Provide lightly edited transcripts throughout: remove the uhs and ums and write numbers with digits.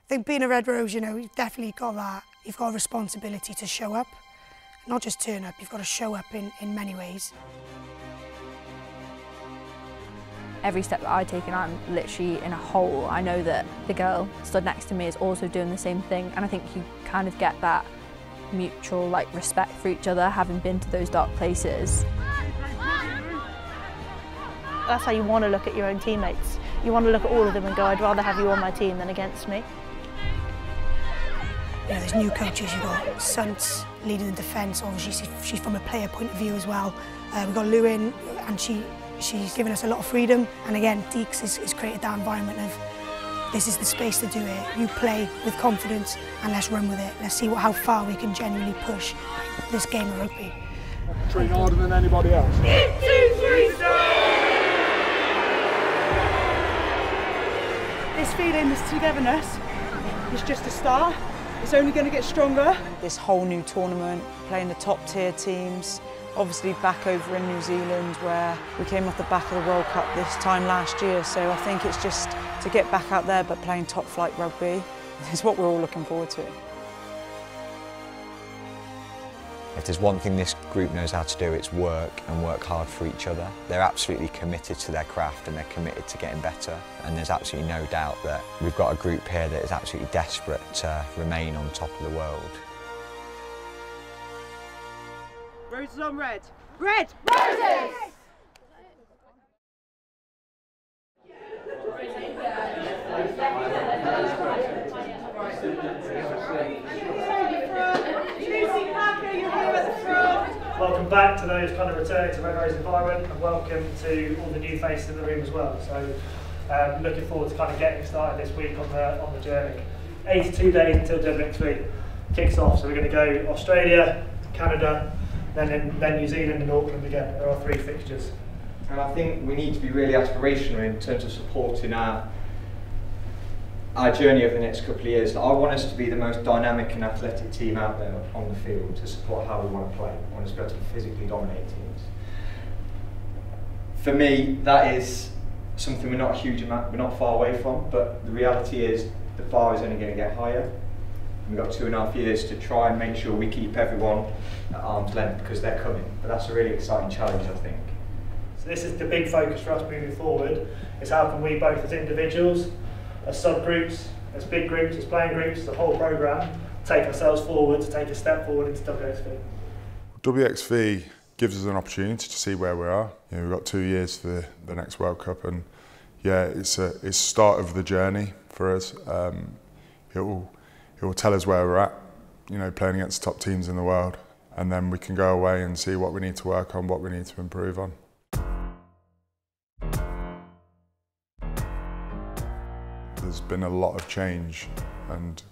I think being a Red Rose, you know, you've definitely got that. You've got a responsibility to show up, not just turn up, you've got to show up in many ways. Every step that I take and I'm literally in a hole, I know that the girl stood next to me is also doing the same thing, and I think you kind of get that mutual respect for each other, having been to those dark places. That's how you want to look at your own teammates. You want to look at all of them and go, I'd rather have you on my team than against me. You know, there's new coaches, you've got Sunts leading the defence, obviously she's from a player point of view as well. We've got Lewin, and she's given us a lot of freedom, and again, Deeks has created that environment of this is the space to do it. You play with confidence and let's run with it. Let's see how far we can genuinely push this game of rugby. Train harder than anybody else. 1, 2, 3, start! This feeling, this togetherness, is just a start. It's only going to get stronger. This whole new tournament, playing the top tier teams, obviously back over in New Zealand where we came off the back of the World Cup this time last year, so I think it's just to get back out there but playing top flight rugby is what we're all looking forward to. If there's one thing this group knows how to do, it's work and work hard for each other. They're absolutely committed to their craft and they're committed to getting better, and there's absolutely no doubt that we've got a group here that is absolutely desperate to remain on top of the world. Roses on red. Red! Roses! Welcome back to those kind of returning to Red Rose environment, and welcome to all the new faces in the room as well. So looking forward to kind of getting started this week on the journey. 82 days until WXV kicks off, so we're going to go Australia, Canada, then New Zealand and Auckland again. There are 3 fixtures. And I think we need to be really aspirational in terms of supporting our journey over the next couple of years. I want us to be the most dynamic and athletic team out there on the field to support how we want to play. I want us to be able to physically dominate teams. For me, that is something we're not far away from, but the reality is the bar is only going to get higher. We've got 2.5 years to try and make sure we keep everyone at arm's length because they're coming. But that's a really exciting challenge, I think. So this is the big focus for us moving forward, is how can we both as individuals, as subgroups, as big groups, as playing groups, as a whole programme, take ourselves forward to take a step forward into WXV. WXV gives us an opportunity to see where we are. You know, we've got 2 years for the next World Cup, and yeah, it's the start of the journey for us. It will tell us where we're at, you know, playing against the top teams in the world, and then we can go away and see what we need to work on, what we need to improve on. There's been a lot of change, and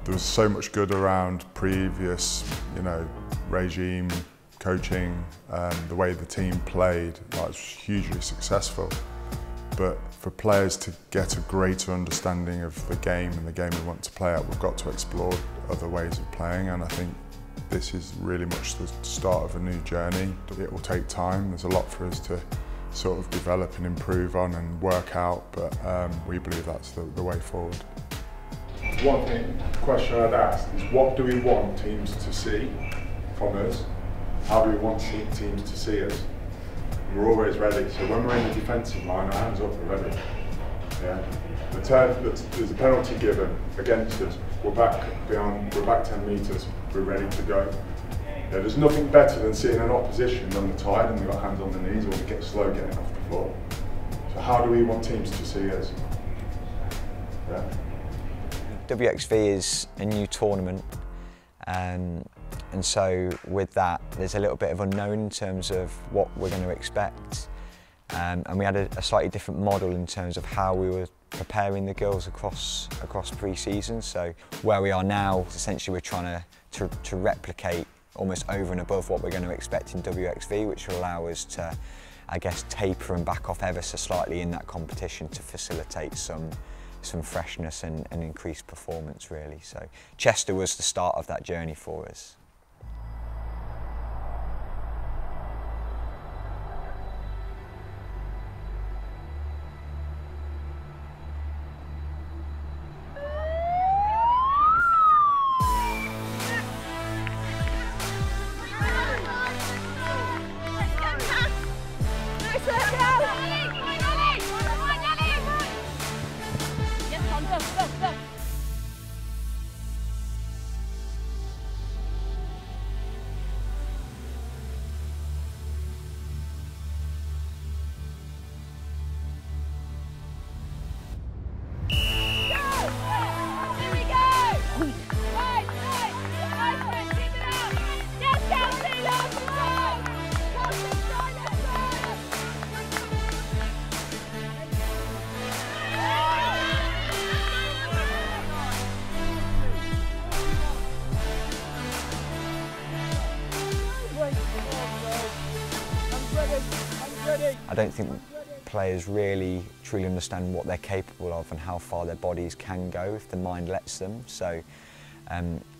there was so much good around previous, you know, regime, coaching, the way the team played. Like, it was hugely successful. But for players to get a greater understanding of the game and the game we want to play at, we've got to explore other ways of playing, and I think this is really much the start of a new journey. It will take time. There's a lot for us to sort of develop and improve on and work out, but we believe that's the way forward. One question I'd ask is, what do we want teams to see from us? How do we want teams to see us? We're always ready, so when we're in the defensive line, our hands up, we're ready. Yeah. There's a penalty given against us, we're back 10 metres, we're ready to go. Yeah, there's nothing better than seeing an opposition run the tide and they've got hands on the knees, or we get slow getting off the floor. So how do we want teams to see us? Yeah. WXV is a new tournament, and so with that there's a little bit of unknown in terms of what we're going to expect, and we had a slightly different model in terms of how we were preparing the girls across pre-season. So where we are now, essentially we're trying to replicate almost over and above what we're going to expect in WXV, which will allow us to, I guess, taper and back off ever so slightly in that competition to facilitate some freshness and increased performance, really. So Chester was the start of that journey for us. I don't think players really truly understand what they're capable of and how far their bodies can go if the mind lets them. So,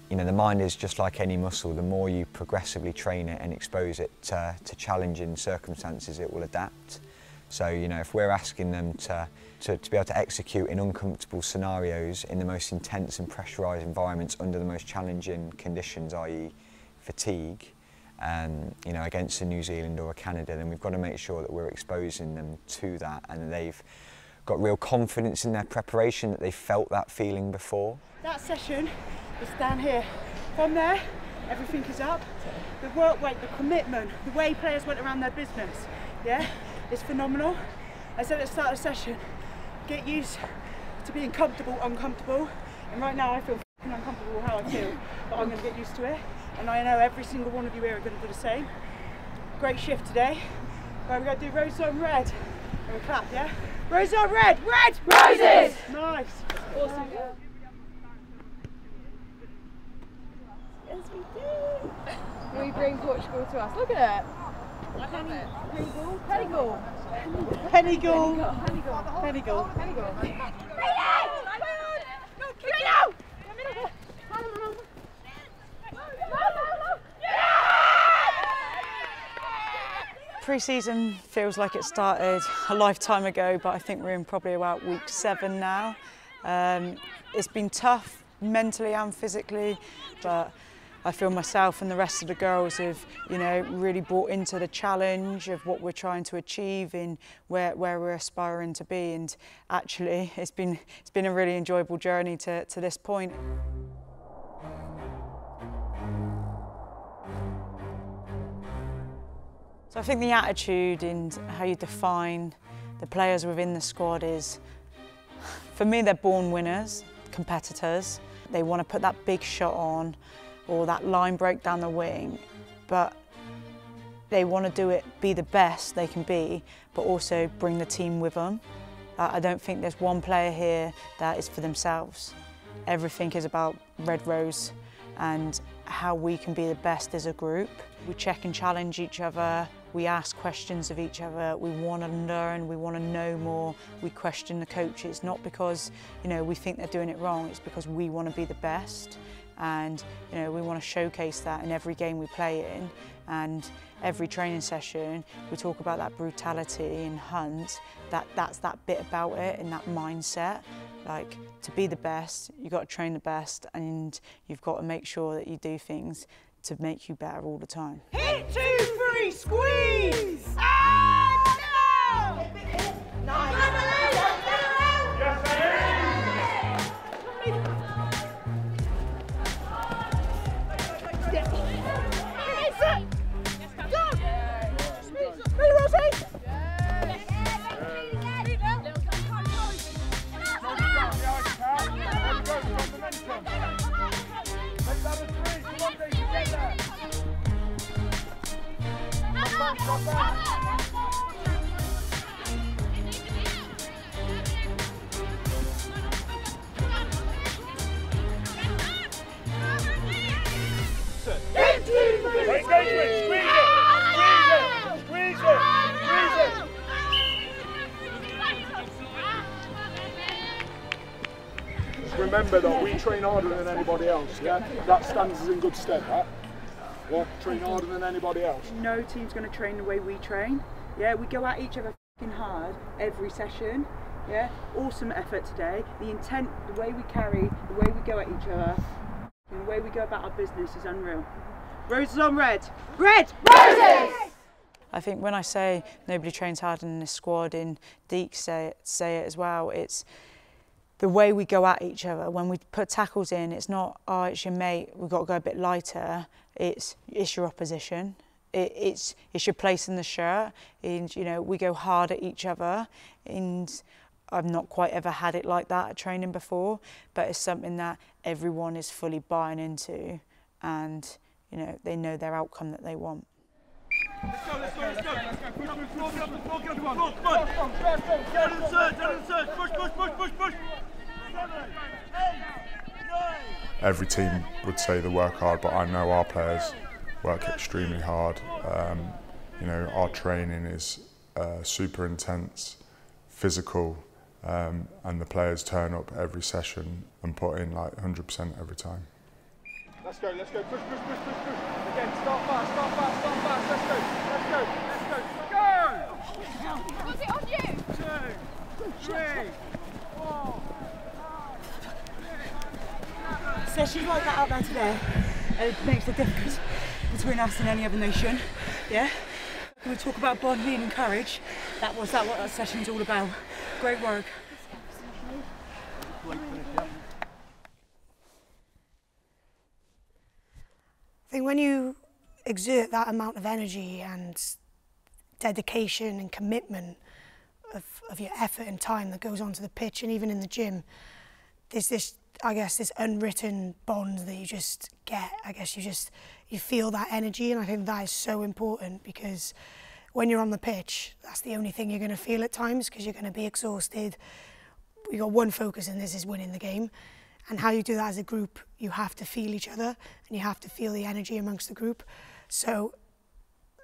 you know, the mind is just like any muscle. The more you progressively train it and expose it to challenging circumstances, it will adapt. So, you know, if we're asking them to be able to execute in uncomfortable scenarios in the most intense and pressurised environments under the most challenging conditions, i.e. fatigue, you know, against a New Zealand or a Canada, then we've got to make sure that we're exposing them to that and they've got real confidence in their preparation, that they've felt that feeling before. That session is down here. From there, everything is up. The work rate, the commitment, the way players went around their business, yeah, it's phenomenal. I said at the start of the session, get used to being comfortable, uncomfortable, and right now I feel uncomfortable with how I feel, but I'm going to get used to it, and I know every single one of you here are going to do the same. Great shift today. Right, we're going to do roses on red, and we clap, yeah? Roses on red, red! Roses! Nice. Awesome. Yes, we do. We bring Portugal to us. Look at it. Penigal. Pre-season feels like it started a lifetime ago, but I think we're in probably about week 7 now. It's been tough mentally and physically, but I feel myself and the rest of the girls have, you know, really bought into the challenge of what we're trying to achieve in where we're aspiring to be, and actually it's been a really enjoyable journey to this point. So I think the attitude and how you define the players within the squad is, for me, they're born winners, competitors. They want to put that big shot on, or that line break down the wing, but they want to do it, be the best they can be, but also bring the team with them. I don't think there's one player here that is for themselves. Everything is about Red Rose and how we can be the best as a group. We check and challenge each other, we ask questions of each other, we want to learn, we want to know more, we question the coaches, not because, you know, we think they're doing it wrong, it's because we want to be the best. And, you know, we want to showcase that in every game we play in, and every training session we talk about that brutality and hunt, that's that bit about it and that mindset. Like, to be the best, you've got to train the best, and you've got to make sure that you do things to make you better all the time. Hit, 2, 3, squeeze! And now! Nice. Remember that we train harder than anybody else, yeah? That stands us in good stead, right? Yeah, train harder than anybody else. No team's going to train the way we train. Yeah, we go at each other f***ing hard every session. Yeah, awesome effort today. The intent, the way we carry, the way we go at each other, and the way we go about our business is unreal. Roses on red. Red! Roses! I think when I say nobody trains harder than this squad, and Deke say it as well, it's the way we go at each other. When we put tackles in, it's not, oh, it's your mate, we've got to go a bit lighter. It's your opposition. It's your place in the shirt. And, you know, we go hard at each other. And I've not quite ever had it like that at training before, but it's something that everyone is fully buying into, and, you know, they know their outcome that they want. Let's go, let's go, let's go. Get inside, push. Every team would say they work hard, but I know our players work extremely hard. You know, our training is super intense, physical, and the players turn up every session and put in like 100% every time. Let's go, push. Again, start fast, let's go. Was it on you? 2, 3, 4. Sessions like that out there today, it makes the difference between us and any other nation. Yeah? When we talk about bonding and courage, that was what that session's all about. Great work. I think when you exert that amount of energy and dedication and commitment of your effort and time that goes onto the pitch and even in the gym, there's this, I guess, this unwritten bond that you just get. I guess you feel that energy, and I think that is so important, because when you're on the pitch, that's the only thing you're going to feel at times, because you're going to be exhausted. You've got one focus, and this is winning the game. And how you do that as a group, you have to feel each other, and you have to feel the energy amongst the group. So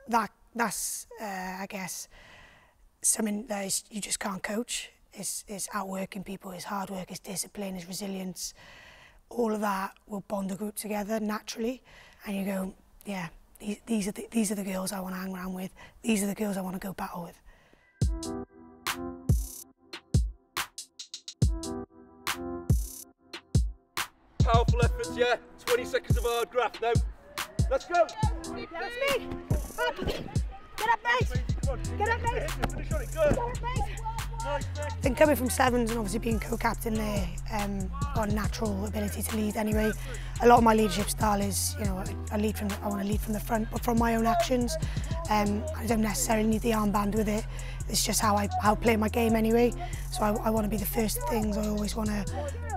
that's I guess, something that you just can't coach. Is outworking people, is hard work, is discipline, is resilience. All of that will bond the group together naturally, and you go, yeah, these are the girls I want to hang around with. These are the girls I want to go battle with. Powerful efforts, yeah. 20 seconds of hard graft now. Let's go. That's me. Get up, mate. Get up, mate. Finish on it. Good. Get up, mate. I think coming from Sevens and obviously being co-captain there, got a natural ability to lead anyway. A lot of my leadership style is, you know, I want to lead from the front, but from my own actions. I don't necessarily need the armband with it. It's just how I play my game anyway. So I want to be the first at things. I always want to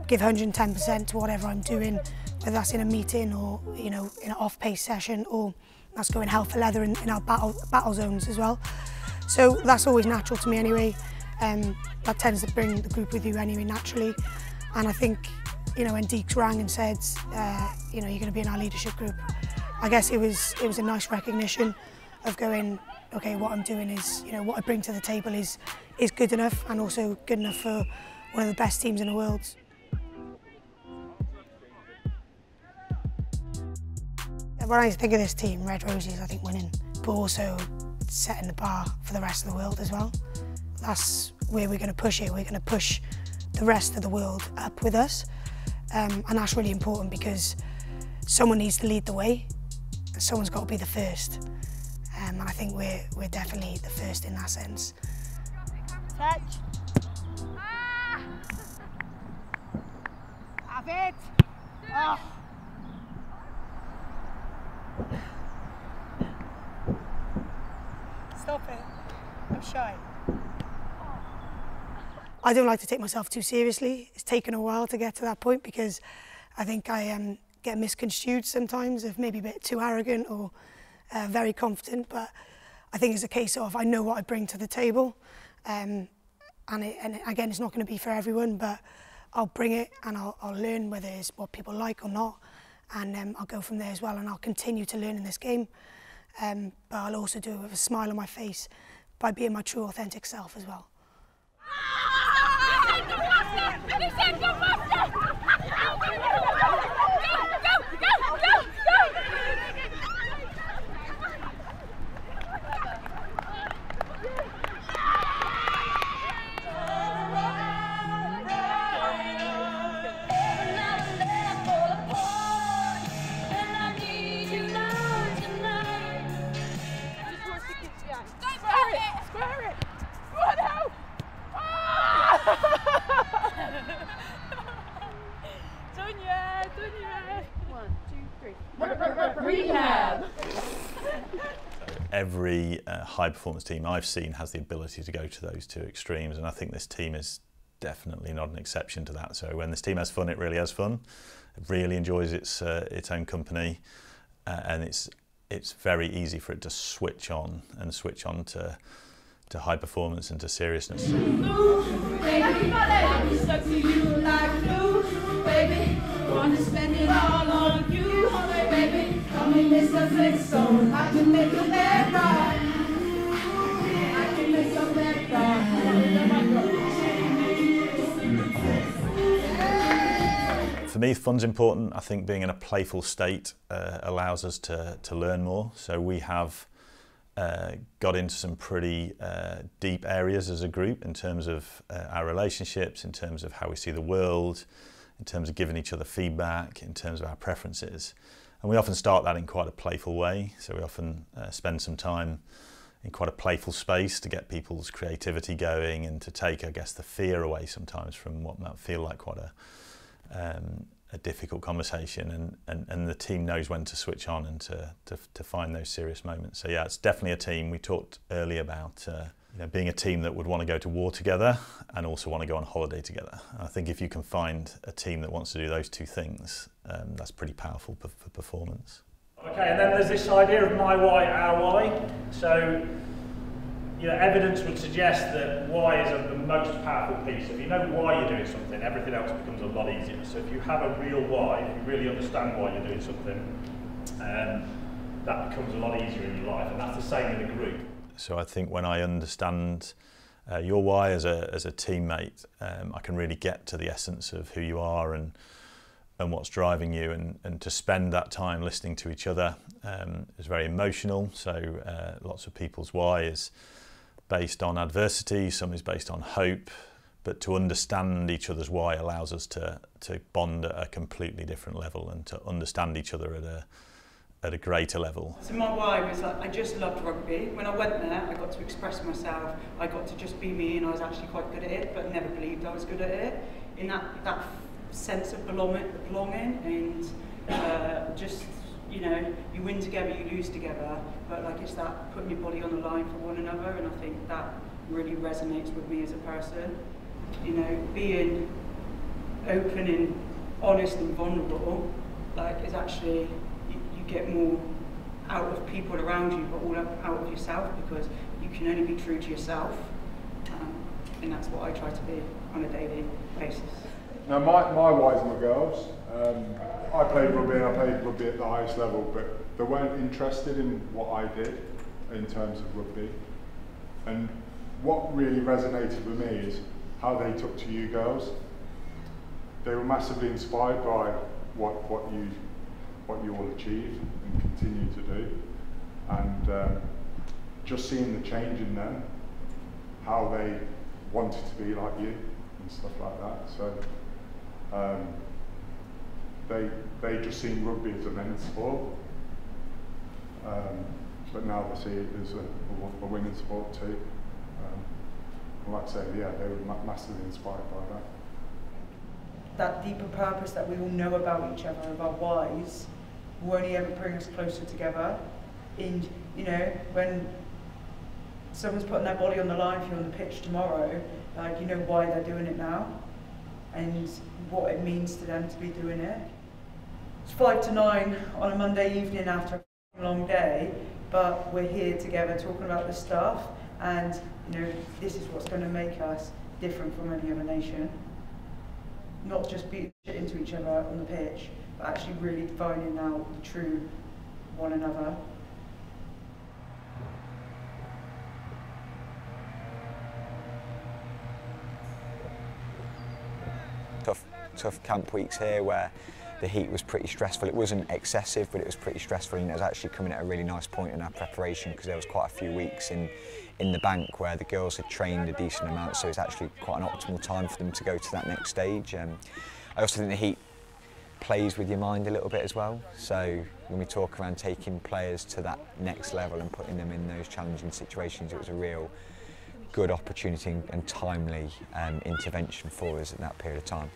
give 110% to whatever I'm doing, whether that's in a meeting or, you know, in an off-pace session, or that's going hell for leather in our battle zones as well. So that's always natural to me anyway. That tends to bring the group with you anyway naturally. And I think, you know, when Deeks rang and said, you know, you're going to be in our leadership group, I guess it was a nice recognition of going, okay, what I'm doing is, you know, what I bring to the table is good enough, and also good enough for one of the best teams in the world. When I think of this team, Red Roses, I think winning, but also setting the bar for the rest of the world as well. That's where we're going to push it. We're going to push the rest of the world up with us, and that's really important, because someone needs to lead the way. Someone's got to be the first, and I think we're definitely the first in that sense. Touch. Ah! Have it. Oh. Stop it. I'm shy. I don't like to take myself too seriously. It's taken a while to get to that point, because I think I get misconstrued sometimes of maybe a bit too arrogant or very confident, but I think it's a case of I know what I bring to the table, and again, it's not going to be for everyone, but I'll bring it and I'll learn whether it's what people like or not, and I'll go from there as well, and I'll continue to learn in this game, but I'll also do it with a smile on my face by being my true authentic self as well. Every high performance team I've seen has the ability to go to those two extremes, and I think this team is definitely not an exception to that. So when this team has fun, it really has fun. It really enjoys its own company, and it's very easy for it to switch on to high performance and to seriousness. I can make your bed right. I can make me, fun's important. I think being in a playful state allows us to learn more. So we have got into some pretty deep areas as a group in terms of our relationships, in terms of how we see the world, in terms of giving each other feedback, in terms of our preferences. And we often start that in quite a playful way. So we often spend some time in quite a playful space to get people's creativity going and to take, I guess, the fear away sometimes from what might feel like quite a difficult conversation, and the team knows when to switch on and to find those serious moments. So yeah, it's definitely a team. We talked earlier about being a team that would want to go to war together and also want to go on holiday together. And I think if you can find a team that wants to do those two things, that's pretty powerful for performance. Okay, and then there's this idea of my why, our why. So, evidence would suggest that why is the most powerful piece. If you know why you're doing something, everything else becomes a lot easier. So if you have a real why, if you really understand why you're doing something, that becomes a lot easier in your life, and that's the same in a group. So I think when I understand your why as a teammate, I can really get to the essence of who you are and what's driving you, and to spend that time listening to each other is very emotional. So lots of people's why is based on adversity, some is based on hope, but to understand each other's why allows us to bond at a completely different level and to understand each other at a greater level. So my why was I just loved rugby. When I went there, I got to express myself, I got to just be me, and I was actually quite good at it, but never believed I was good at it. In that sense of belonging, and just, you win together, you lose together, but it's that putting your body on the line for one another, and I think that really resonates with me as a person. Being open and honest and vulnerable, is actually, you get more out of people around you, but all out of yourself, because you can only be true to yourself, and that's what I try to be on a daily basis. Now my why is my girls. I played rugby and I played rugby at the highest level, but they weren't interested in what I did in terms of rugby. And what really resonated with me is how they took to you girls. They were massively inspired by what you all achieved and continue to do, and just seeing the change in them, how they wanted to be like you and stuff like that. So they just seen rugby as a men's sport, but now they see it as a women's sport too. Like I say, yeah, they were massively inspired by that. That deeper purpose that we all know about each other, of our whys, will only ever bring us closer together. And when someone's putting their body on the line for you on the pitch tomorrow, you know why they're doing it now and what it means to them to be doing it. It's 5 to 9 on a Monday evening after a long day, but we're here together talking about this stuff, and this is what's going to make us different from any other nation. Not just beating shit into each other on the pitch, but actually really finding out the true one another. Tough camp weeks here where the heat was pretty stressful. It wasn't excessive, but it was pretty stressful, and it was actually coming at a really nice point in our preparation, because there was quite a few weeks in the bank where the girls had trained a decent amount, so it's actually quite an optimal time for them to go to that next stage. I also think the heat plays with your mind a little bit as well, so when we talk around taking players to that next level and putting them in those challenging situations, it was a real good opportunity and timely intervention for us at that period of time.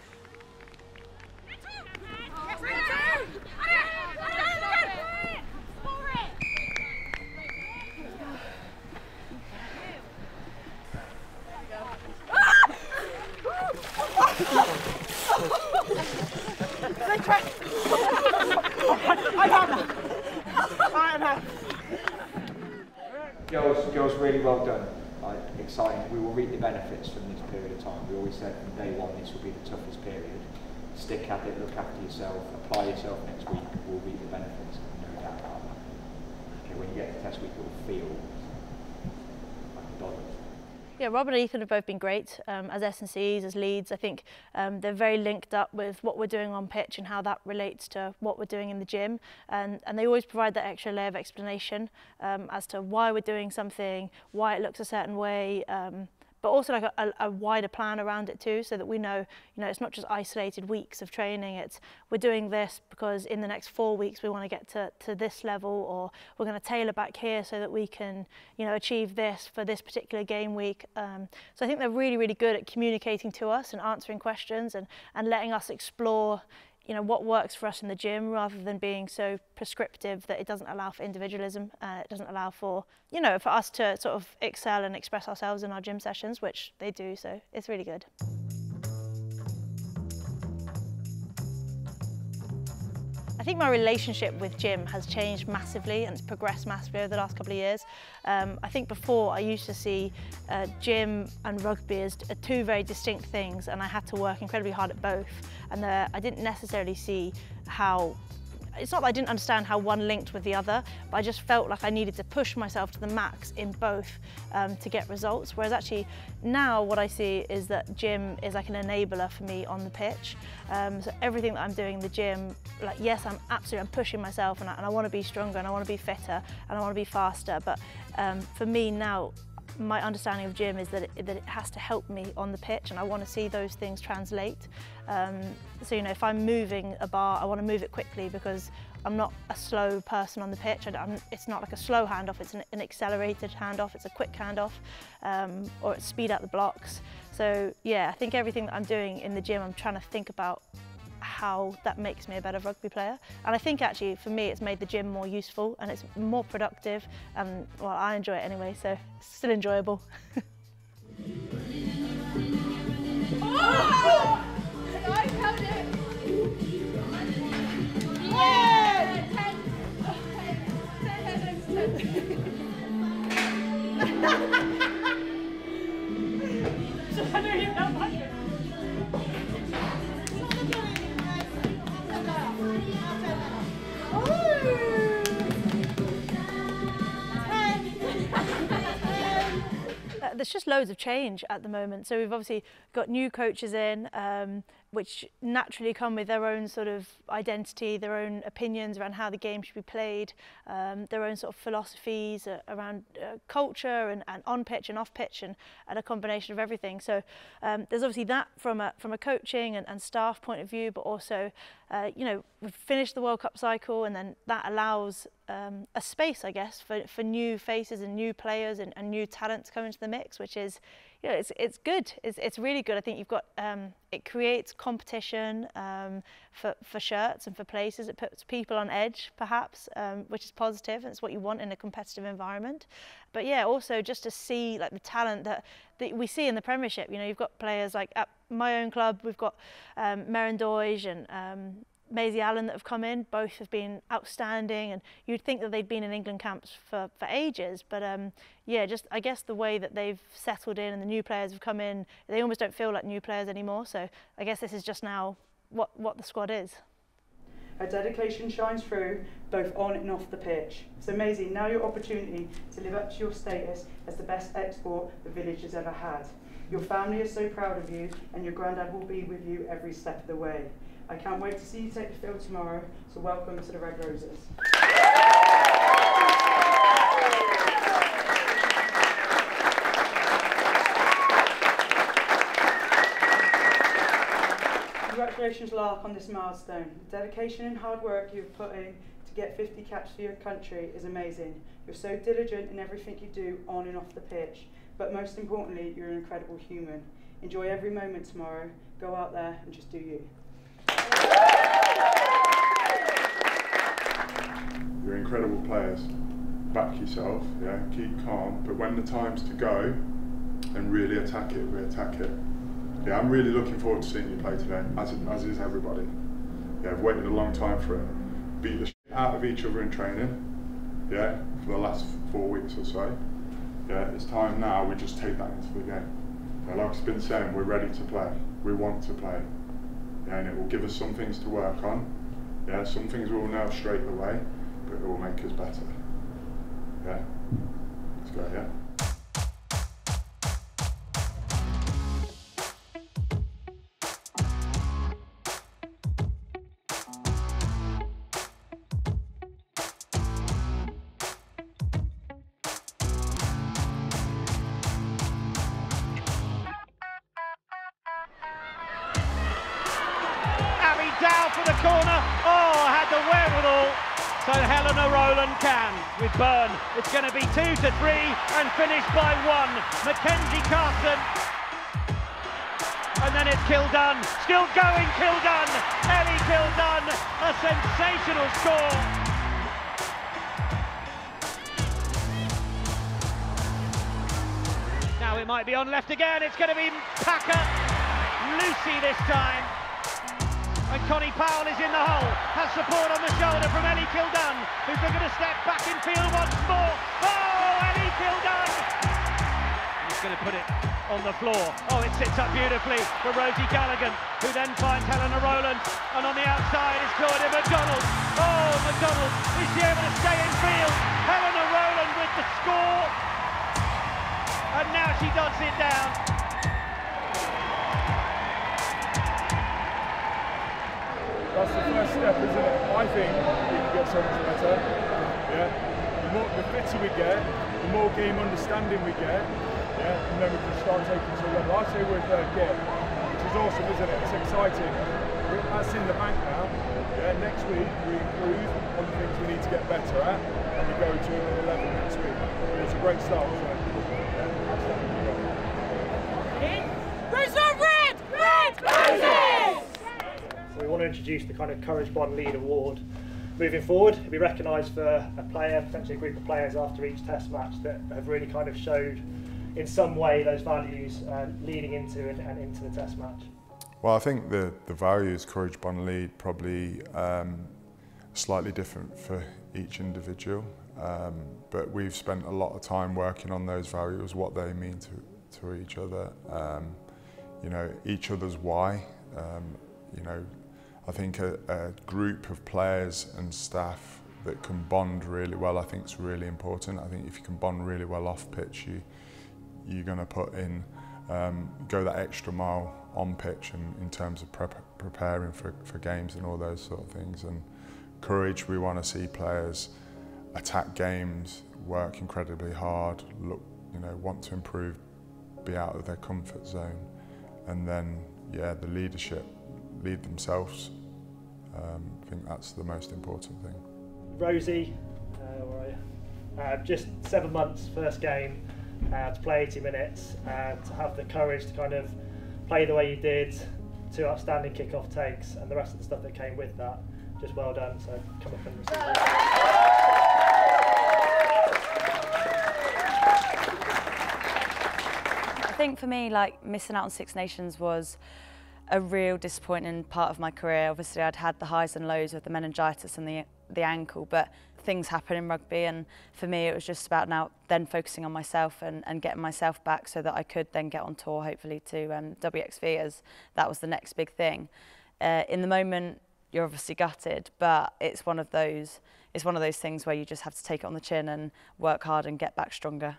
Girls, really well done. Exciting. We will reap the benefits from this period of time. We always said from day one this will be the toughest period. Stick at it, look after yourself, apply yourself next week. We'll reap the benefits, no doubt about that. Okay, when you get to test week, it will feel like a dollar. Yeah, Rob and Ethan have both been great as S&Cs, as leads. I think they're very linked up with what we're doing on pitch and how that relates to what we're doing in the gym. And they always provide that extra layer of explanation as to why we're doing something, why it looks a certain way, but also like a wider plan around it too, so that we know, it's not just isolated weeks of training. It's we're doing this because in the next 4 weeks we want to get to this level, or we're going to tailor back here so that we can, achieve this for this particular game week. So I think they're really, really good at communicating to us and answering questions and letting us explore what works for us in the gym, rather than being so prescriptive that it doesn't allow for individualism. It doesn't allow for, for us to sort of excel and express ourselves in our gym sessions, which they do, so it's really good. I think my relationship with gym has changed massively, and it's progressed massively over the last couple of years. I think before I used to see gym and rugby as two very distinct things, and I had to work incredibly hard at both. And I didn't necessarily see how, it's not that I didn't understand how one linked with the other, but I just felt like I needed to push myself to the max in both to get results. Whereas actually now what I see is that gym is like an enabler for me on the pitch. So everything that I'm doing in the gym, like yes, I'm pushing myself, and I want to be stronger, and I want to be fitter, and I want to be faster. But for me now, my understanding of gym is that it has to help me on the pitch, and I want to see those things translate. So if I'm moving a bar, I want to move it quickly, because I'm not a slow person on the pitch. It's not like a slow handoff, it's an accelerated handoff, it's a quick handoff, or it's speed out the blocks. So yeah, I think everything that I'm doing in the gym, I'm trying to think about how that makes me a better rugby player. And I think actually for me it's made the gym more useful, and it's more productive, and well, I enjoy it anyway, so it's still enjoyable. Oh! I found it! Yeah! 10. There's just loads of change at the moment. So we've obviously got new coaches in, which naturally come with their own sort of identity, their own opinions around how the game should be played, their own sort of philosophies around culture and on pitch and off pitch, and a combination of everything. So there's obviously that from a coaching and staff point of view, but also we've finished the World Cup cycle, and then that allows a space, I guess, for new faces and new players and new talent to come into the mix, which is, it's good. It's really good. I think you've got it creates competition for shirts and for places. It puts people on edge, perhaps, which is positive, and it's what you want in a competitive environment. But yeah, also just to see like the talent that we see in the Premiership. You've got players like at my own club. We've got Meryn Doige and Maisie Allen that have come in. Both have been outstanding, and you'd think that they'd been in England camps for ages, but yeah, just I guess the way that they've settled in and the new players have come in, they almost don't feel like new players anymore. So I guess this is just now what the squad is. Her dedication shines through both on and off the pitch. So Maisie, now your opportunity to live up to your status as the best export the village has ever had. Your family is so proud of you, and your granddad will be with you every step of the way. I can't wait to see you take the field tomorrow, so welcome to the Red Roses. Congratulations, Lark, on this milestone. The dedication and hard work you've put in to get 50 caps for your country is amazing. You're so diligent in everything you do on and off the pitch, but most importantly, you're an incredible human. Enjoy every moment tomorrow. Go out there and just do you. You're incredible players. Back yourself, yeah, keep calm, but when the time's to go and really attack it, we attack it. Yeah, I'm really looking forward to seeing you play today, as is everybody. Yeah, I've waited a long time for it. Beat the shit out of each other in training, yeah, for the last 4 weeks or so. Yeah, it's time now we just take that into the game. Yeah, like I've been saying, we're ready to play. We want to play. Yeah, and it will give us some things to work on. Yeah, some things we'll know straight away, but it will make us better. Yeah, let's go, yeah. So Helena Rowland can with Byrne. It's going to be 2-3 and finished by 1. Mackenzie Carson. And then it's Kildunn. Still going Kildunn. Ellie Kildunn. A sensational score. Now it might be on left again. It's going to be Packer. Lucy this time. And Connie Powell is in the hole, has support on the shoulder from Ellie Kildunn, who's going to step back in field once more. Oh, Ellie Kildunn! He's going to put it on the floor. Oh, it sits up beautifully for Rosie Gallagher, who then finds Helena Rowland. And on the outside is Claudia McDonald. Oh, McDonald, is she able to stay in field? Helena Rowland with the score. And now she dots it down. That's the first step, isn't it? I think we can get so much better. Yeah. The fitter we get, the more game understanding we get. Yeah. And then we can start taking to a level. I say we're third gear, which is awesome, isn't it? It's exciting. That's in the bank now. Yeah. Next week we improve on the things we need to get better at, and we go to another level next week. It's a great start, isn't it? Yeah. Rose on red! Red! Roses! So we want to introduce the kind of Courage Bond Lead Award moving forward. It'll be recognised for a player, potentially a group of players after each test match that have really kind of showed in some way those values leading into and into the test match. Well, I think the values Courage Bond Lead probably slightly different for each individual, but we've spent a lot of time working on those values, what they mean to each other, you know, each other's why. You know, I think a group of players and staff that can bond really well, I think is really important. I think if you can bond really well off pitch, you're going to put in, go that extra mile on pitch and in terms of preparing for games and all those sort of things. And courage, we want to see players attack games, work incredibly hard, look, you know, want to improve, be out of their comfort zone, and then, yeah, the leadership. Lead themselves. I think that's the most important thing. Rosie, where are you? Just 7 months, first game, to play 80 minutes, to have the courage to kind of play the way you did, 2 outstanding kick-off takes, and the rest of the stuff that came with that. Just well done, so come up and receive it. I think for me, like, missing out on Six Nations was a real disappointing part of my career. Obviously I'd had the highs and lows with the meningitis and the ankle, but things happen in rugby, and for me it was just about now then focusing on myself and getting myself back so that I could then get on tour hopefully to WXV, as that was the next big thing. In the moment you're obviously gutted, but it's one of those things where you just have to take it on the chin and work hard and get back stronger.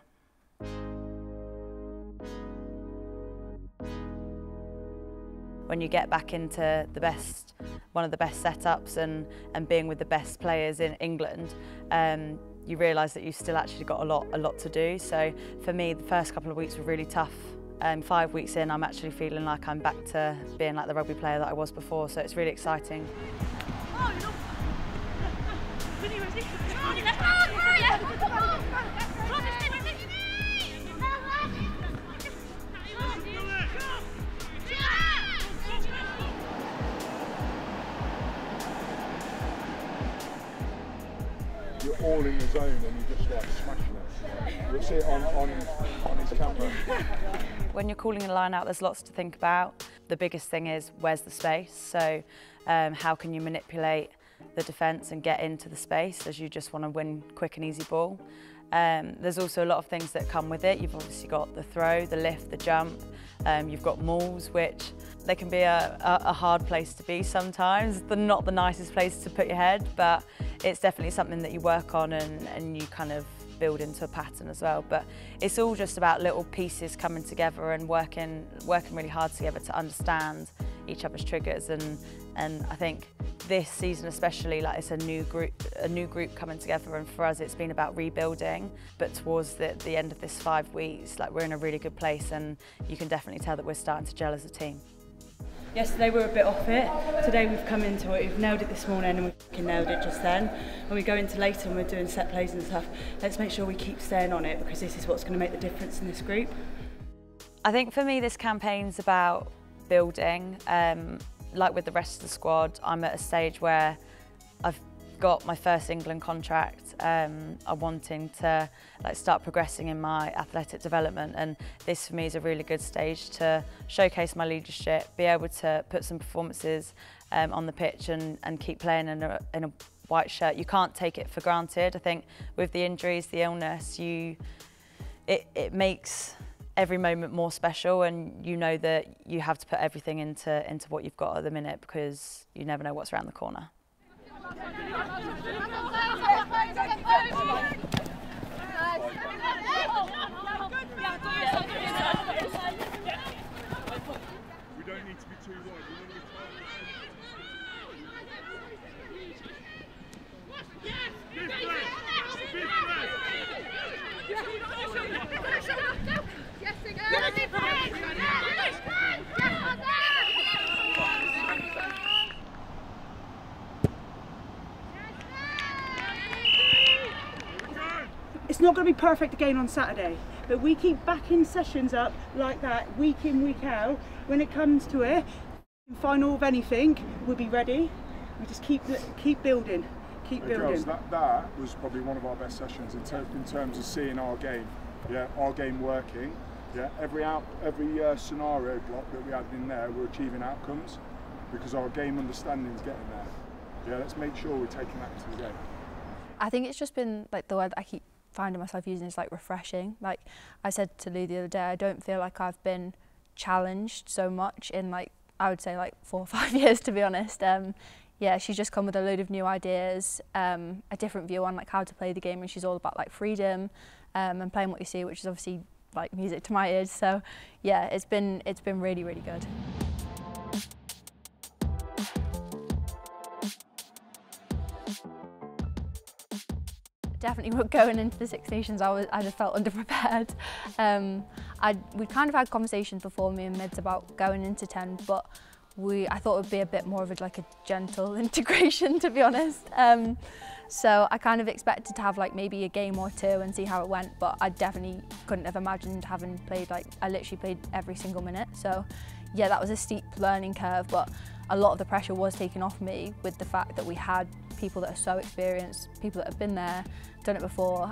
When you get back into one of the best setups and being with the best players in England, you realise that you've still actually got a lot to do. So for me, the first couple of weeks were really tough. 5 weeks in, I'm actually feeling like I'm back to being like the rugby player that I was before. So it's really exciting. You're all in the zone and you're just like smashing it. You'll see it on his camera. When you're calling a line out, there's lots to think about. The biggest thing is, where's the space? So how can you manipulate the defence and get into the space as you just want to win quick and easy ball? There's also a lot of things that come with it. You've obviously got the throw, the lift, the jump. You've got mauls, which they can be a hard place to be sometimes. They're not the nicest place to put your head, but it's definitely something that you work on and you kind of build into a pattern as well. But it's all just about little pieces coming together and working really hard together to understand each other's triggers. And I think this season especially, like, it's a new group coming together, and for us it's been about rebuilding. But towards the end of this 5 weeks, like, we're in a really good place, and you can definitely tell that we're starting to gel as a team. Yesterday we were a bit off it, today we've come into it, we've nailed it this morning and we nailed it just then. When we go into later and we're doing set plays and stuff, let's make sure we keep staying on it because this is what's going to make the difference in this group. I think for me this campaign's about building. Like with the rest of the squad, I'm at a stage where I've got my first England contract. I'm wanting to start progressing in my athletic development, and this for me is a really good stage to showcase my leadership, be able to put some performances on the pitch and keep playing in a white shirt. You can't take it for granted. I think with the injuries, the illness, it makes every moment more special, and you know that you have to put everything into what you've got at the minute because you never know what's around the corner. We don't need to be too wide. It's not going to be perfect again on Saturday, but we keep backing sessions up like that week in, week out. When it comes to it, final of anything, we'll be ready. We just keep building, keep building. Girls, that was probably one of our best sessions in terms of seeing our game. Yeah, our game working. Yeah, every scenario block that we had in there, we're achieving outcomes because our game understanding is getting there. Yeah, let's make sure we're taking that to the game. I think it's just been like the word that I keep finding myself using is like refreshing. Like I said to Lou the other day, I don't feel like I've been challenged so much in like, I would say like 4 or 5 years, to be honest. Yeah, she's just come with a load of new ideas, a different view on like how to play the game, and she's all about like freedom and playing what you see, which is obviously like music to my ears. So yeah, it's been really, really good. Definitely going into the Six Nations, I just felt underprepared. We kind of had conversations before, me and Mids, about going into 10, but I thought it would be a bit more of a gentle integration, to be honest. So I kind of expected to have like maybe a game or two and see how it went, but I definitely couldn't have imagined having played I literally played every single minute. So yeah, that was a steep learning curve, but a lot of the pressure was taken off me with the fact that we had people that are so experienced, people that have been there, done it before.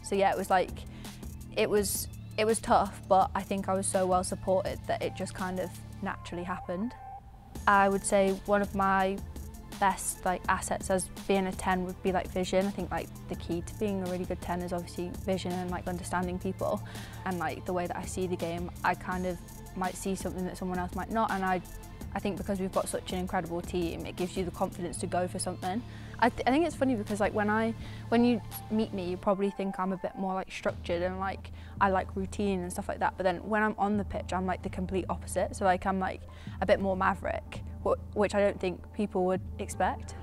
So yeah, it was tough, but I think I was so well supported that it just kind of naturally happened. I would say one of my best assets as being a 10 would be vision. I think the key to being a really good 10 is obviously vision and understanding people, and the way that I see the game, I kind of might see something that someone else might not, and I think because we've got such an incredible team, it gives you the confidence to go for something. I think it's funny because when you meet me, you probably think I'm a bit more structured and I like routine and stuff like that, but then when I'm on the pitch, I'm the complete opposite. So I'm a bit more maverick, which I don't think people would expect.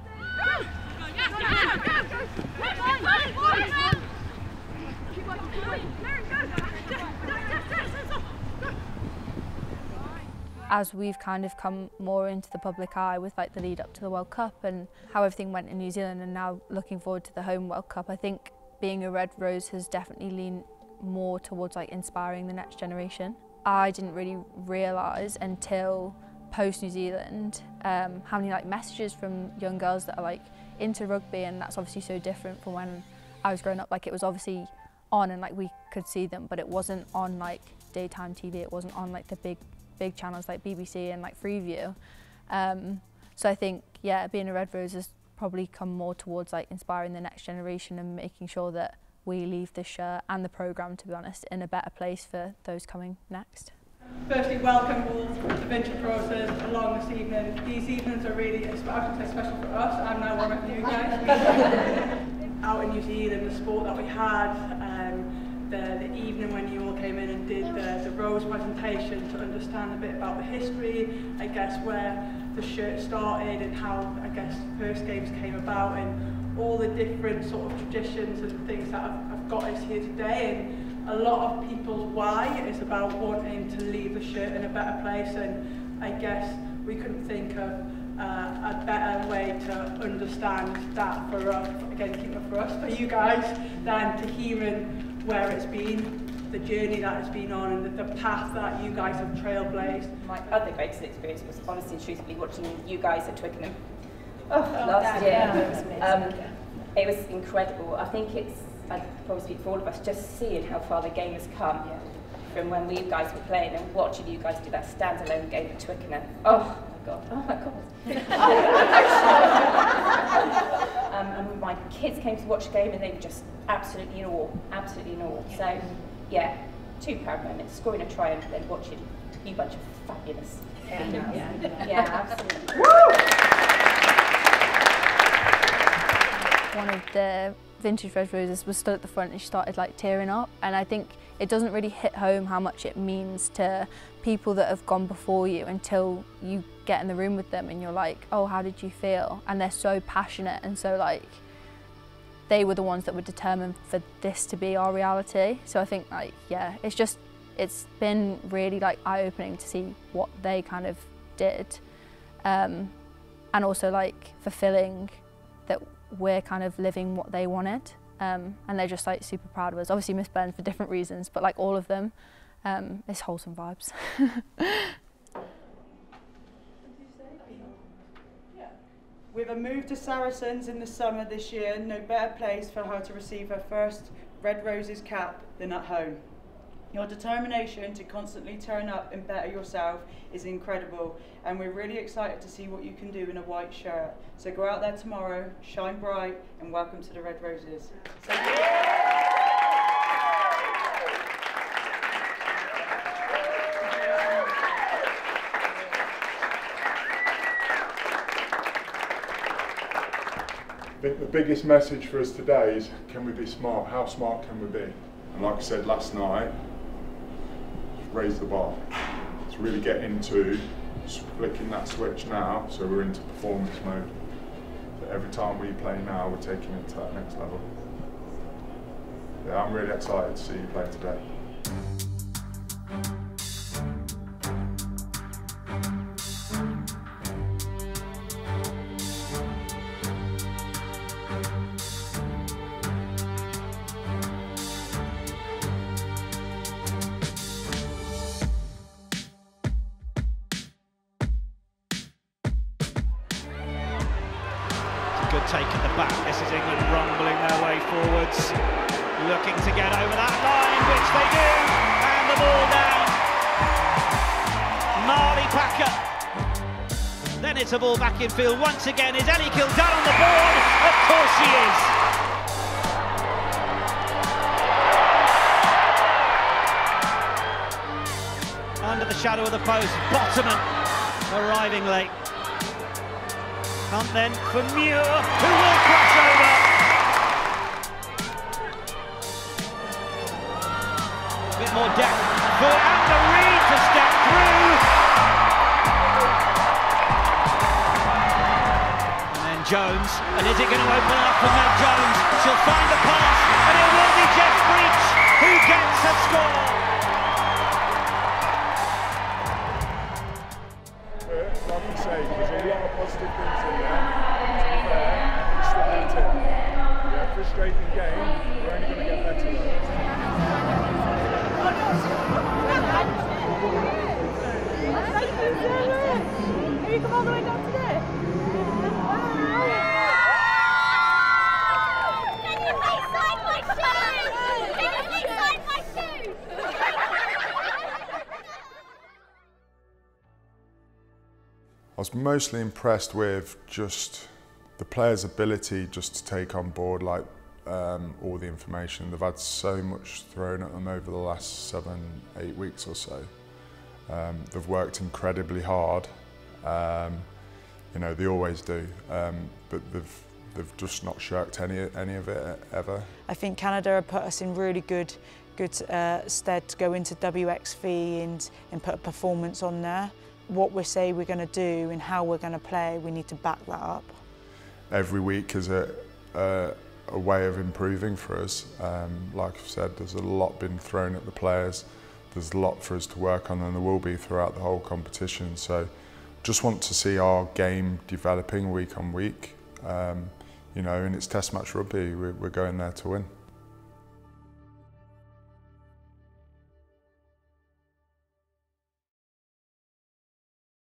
As we've kind of come more into the public eye with the lead up to the World Cup and how everything went in New Zealand, and now looking forward to the home World Cup, I think being a Red Rose has definitely leaned more towards inspiring the next generation. I didn't really realise until post New Zealand how many messages from young girls that are into rugby, and that's obviously so different from when I was growing up. It was obviously on and we could see them, but it wasn't on daytime TV, it wasn't on the big channels like BBC and Freeview. So I think, yeah, being a Red Rose has probably come more towards inspiring the next generation and making sure that we leave this shirt and the programme, to be honest, in a better place for those coming next. Firstly, welcome all to Venture Process along this evening. These evenings are really special for us. I'm now one of you guys. Out in New Zealand, the sport that we had, the evening when you all came in and did the Rose presentation to understand a bit about the history, I guess where the shirt started and how I guess first games came about, and all the different sort of traditions and things that have got us here today. And a lot of people's why is about wanting to leave the shirt in a better place, and I guess we couldn't think of a better way to understand that for us, again, for us, for you guys, than to hearing where it's been, the journey that it's been on, and the path that you guys have trailblazed. My other greatest experience was honestly and truthfully watching you guys at Twickenham last year. It was incredible. I think I'd probably speak for all of us, just seeing how far the game has come from when we guys were playing and watching you guys do that standalone game at Twickenham. Oh my God. And when my kids came to watch the game and they were just absolutely in awe. So yeah, 2 proud moments, scoring a try and then watching you bunch of fabulous females. Yeah, absolutely. One of the vintage Red Roses was stood at the front and she started like tearing up, and I think it doesn't really hit home how much it means to people that have gone before you until you get in the room with them and you're like, oh, how did you feel? And they're so passionate, and so like they were the ones that were determined for this to be our reality. So I think like, yeah, it's been really like eye-opening to see what they kind of did, and also like fulfilling that we're kind of living what they wanted, and they're just like super proud of us. Obviously Miss Burns for different reasons, but like all of them, it's wholesome vibes. With a move to Saracens in the summer this year, no better place for her to receive her first Red Roses cap than at home. Your determination to constantly turn up and better yourself is incredible, and we're really excited to see what you can do in a white shirt. So go out there tomorrow, shine bright, and welcome to the Red Roses. I think the biggest message for us today is, can we be smart? How smart can we be? And like I said last night, raise the bar. Let's really get into flicking that switch now, so we're into performance mode. So every time we play now, we're taking it to that next level. Yeah, I'm really excited to see you play today. Good take at the back. This is England rumbling their way forwards, looking to get over that line, which they do, and the ball down. Marley Packer. Then it's a ball back in field once again. Is Ellie Kildare on the board? Of course she is. Under the shadow of the post, Bottoman arriving late. Hunt then for Muir, who will cross over. A bit more depth for Amber Reid to step through. And then Jones, and is it going to open up for Meg Jones? She'll find the pass, and it will be Jeff Breach who gets a score. Like I say, there's a lot of positive things in there. To be fair, it's the beat it. Yeah, frustrating game, we're only going to get better though. Have you come all the way down today? Can you please sign my shoe? Can you please sign my shoe? I was mostly impressed with just the players' ability just to take on board like all the information. They've had so much thrown at them over the last 7-8 weeks or so. They've worked incredibly hard. You know, they always do, but they've just not shirked any of it ever. I think Canada have put us in really good stead to go into WXV and put a performance on there. What we say we're going to do and how we're going to play, we need to back that up. Every week is a way of improving for us. Like I've said, there's a lot been thrown at the players. There's a lot for us to work on, and there will be throughout the whole competition. So just want to see our game developing week on week. You know, and it's Test match rugby. We're going there to win.